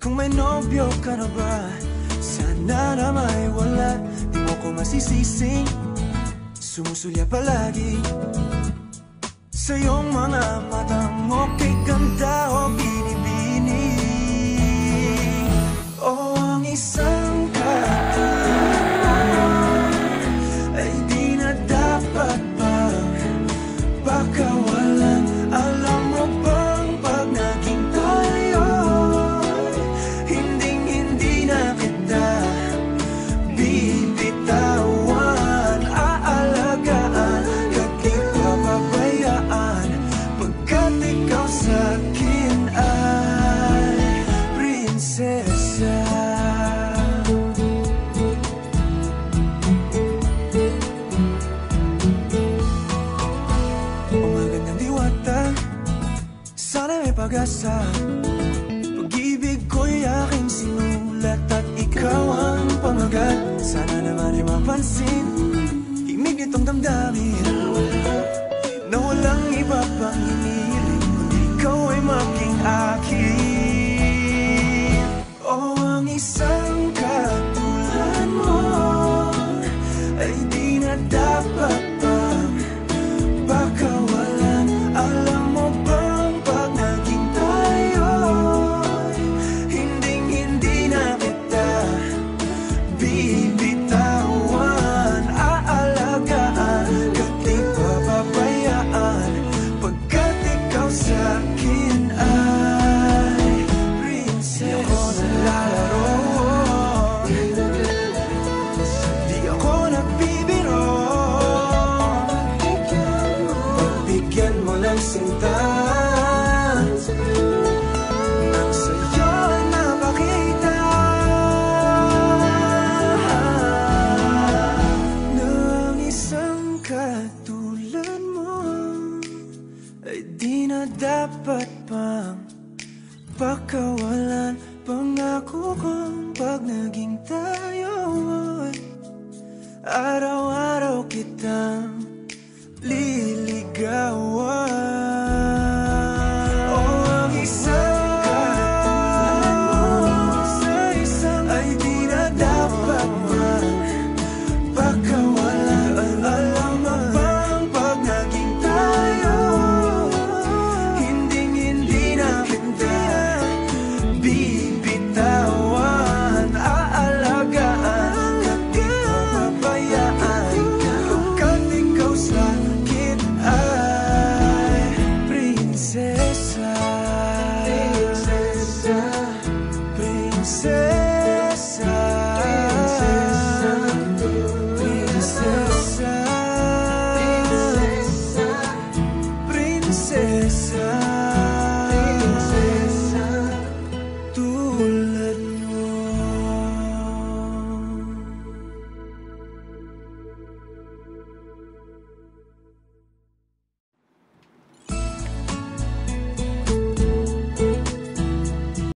Kung may nobyo ka na ba, sana na may wala. Di mo ko masisising sumusulya palagi sa iyong mga matang okay ganda o binibini. O ang isang katulad ay di na dapat pang pakawalan. Alam mo bang pag naging tayo, hinding-hindi na kita bibitawan. Aalagaan at di papabayaan, pagkat ikaw sa'kin ay prinsesa. Umagandang diwata, sana may pag-asa. Pag-ibig ko'y aking sinulat at ikaw ang pamagat. Sana naman ay mapansin himig nitong damdamin na walang iba pang hiniling kundi ikaw ay maging akin. O ang isang katulad mo ay di na dapat pang pakawalan. Alam mo bang pag naging tayo, hinding-hindi na kita bibitawan. Aalagaan at di papabayaan, pagkat ikaw sa'kin ay prinsesa. Di ako naglalaro, di ako nagbibiro. Pagbigyan mo ng sinta nang sa'yo ay napakita na ang isang katulad mo ay di na dapat pang pakawalan. Pangako kong pag naging tayo ay araw-araw kitang liligawan.